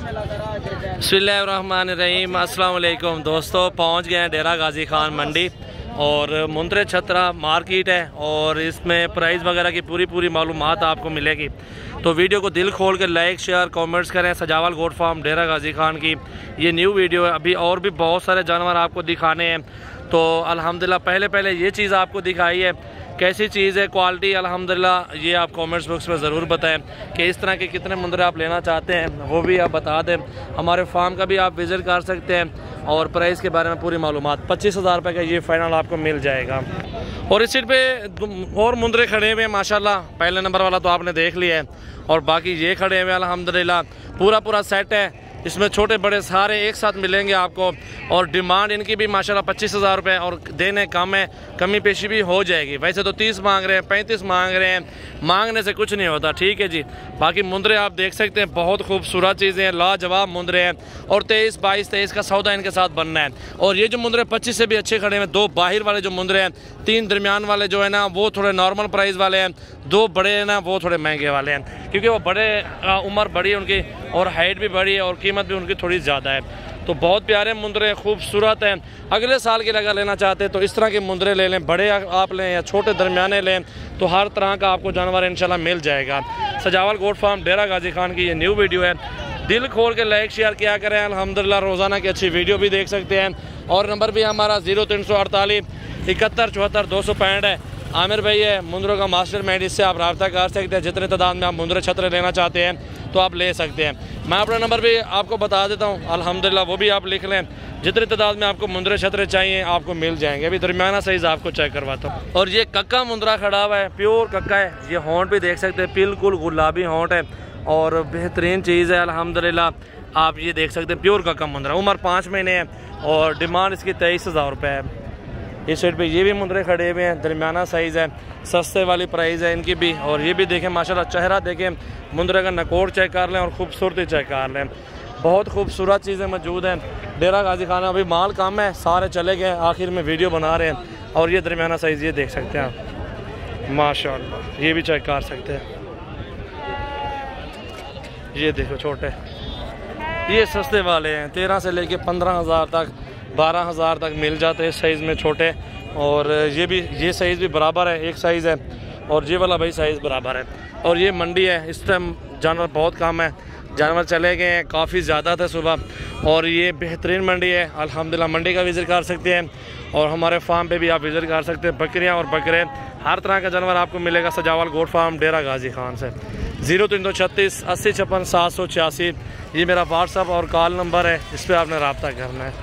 बिस्मिल्लाहिर्रहमानिर्रहीम। अस्सलाम वालेकुम दोस्तों, पहुंच गए हैं डेरा गाजी खान मंडी और मुंद्रे छतरा मार्केट है और इसमें प्राइस वगैरह की पूरी मालूमात आपको मिलेगी। तो वीडियो को दिल खोल कर लाइक शेयर कमेंट्स करें। सजावल गोट फार्म डेरा गाजी खान की ये न्यू वीडियो है। अभी और भी बहुत सारे जानवर आपको दिखाने हैं। तो अल्हम्दुलिल्लाह पहले ये चीज़ आपको दिखाई है, कैसी चीज़ है, क्वालिटी अल्हम्दुलिल्लाह ये आप कमेंट्स बॉक्स में ज़रूर बताएं कि इस तरह के कितने मुंद्रे आप लेना चाहते हैं, वो भी आप बता दें। हमारे फार्म का भी आप विज़िट कर सकते हैं और प्राइस के बारे में पूरी मालूमात 25,000 रुपये का ये फ़ाइनल आपको मिल जाएगा। और इस सीट पे और मुंद्रे खड़े हुए हैं माशाल्लाह। पहले नंबर वाला तो आपने देख लिया है और बाकी ये खड़े हुए हैं अल्हम्दुलिल्लाह। पूरा सेट है, इसमें छोटे बड़े सारे एक साथ मिलेंगे आपको। और डिमांड इनकी भी माशाल्लाह 25,000 रुपये और देने कम है, कमी पेशी भी हो जाएगी। वैसे तो 30 मांग रहे हैं, 35 मांग रहे हैं, मांगने से कुछ नहीं होता, ठीक है जी। बाकी मुंद्रे आप देख सकते हैं, बहुत खूबसूरत चीज़ें हैं, लाजवाब मुंद्रे हैं। और 23, 22, 23 का सौदा इनके साथ बनना है। और ये जो मुंद्रे 25 से भी अच्छे खड़े हैं, 2 बाहर वाले जो मुंद्रे हैं, 3 दरमियान वाले जो है ना वो थोड़े नॉर्मल प्राइस वाले हैं, 2 बड़े हैं ना वो थोड़े महंगे वाले हैं, क्योंकि वो बड़े उम्र बड़ी है उनकी और हाइट भी बड़ी है और कीमत भी उनकी थोड़ी ज़्यादा है। तो बहुत प्यारे मुंद्रे खूबसूरत हैं। अगले साल के लिए अगर लेना चाहते हैं तो इस तरह के मुंद्रे ले लें, बड़े आप लें या छोटे दरमियाने लें, तो हर तरह का आपको जानवर इंशाल्लाह मिल जाएगा। सजावल गोट फार्म डेरा गाजी खान की ये न्यू वीडियो है। दिल खोल के लाइक शेयर किया करें। अल्हम्दुलिल्लाह रोज़ाना की अच्छी वीडियो भी देख सकते हैं। और नंबर भी हमारा 0348 71 74 265 है। आमिर भाई है मुंद्रों का मास्टर माइंड, इससे आप रब्ता कर सकते हैं। जितने तादाद में आप मुंद्रे छतरे लेना चाहते हैं तो आप ले सकते हैं। मैं अपना नंबर भी आपको बता देता हूँ अल्हम्दुलिल्लाह, वो भी आप लिख लें। जितनी तादाद में आपको मुंद्रे छतरे चाहिए आपको मिल जाएंगे। अभी दरमियाना साइज़ आपको चेक करवाता हूँ। और ये कक्का मुंद्रा खड़ा हुआ है, प्योर कक्का है। ये होंठ भी देख सकते हैं, बिल्कुल गुलाबी होंठ है और बेहतरीन चीज़ है अल्हम्दुलिल्लाह। आप ये देख सकते हैं, प्योर कक्का मुंद्रा, उम्र 5 महीने है और डिमांड इसकी 23,000 रुपये है। इस साइड पे ये भी मुंद्रे खड़े हुए हैं, दरमियाना साइज़ है, सस्ते वाली प्राइस है इनकी भी। और ये भी देखें माशाल्लाह, चेहरा देखें, मुंद्रे का नकोर चेक कर लें और खूबसूरती चेक कर लें। बहुत खूबसूरत चीज़ें मौजूद हैं डेरा गाजी खाना। अभी माल कम है, सारे चले गए, आखिर में वीडियो बना रहे हैं। और ये दरमियाना साइज़ ये देख सकते हैं आप माशाल्लाह, ये भी चेक कर सकते हैं। ये देखो छोटे, ये सस्ते वाले हैं, 13 से लेके 15,000 तक, 12,000 तक मिल जाते हैं इस साइज़ में छोटे। और ये साइज़ भी बराबर है, एक साइज़ है। और ये वाला भाई साइज़ बराबर है। और ये मंडी है, इस टाइम जानवर बहुत कम है, जानवर चले गए हैं, काफ़ी ज़्यादा थे सुबह। और ये बेहतरीन मंडी है अल्हम्दुलिल्लाह। मंडी का विज़िट कर सकते हैं और हमारे फार्म पे भी आप विज़िट कर सकते हैं। बकरियाँ और बकरे, हर तरह का जानवर आपको मिलेगा सजावल गोट फार्म डेरा गाजी खान से। 0336 80 56 786 ये मेरा व्हाट्सअप और कॉल नंबर है, इस पर आपने रब्ता करना है।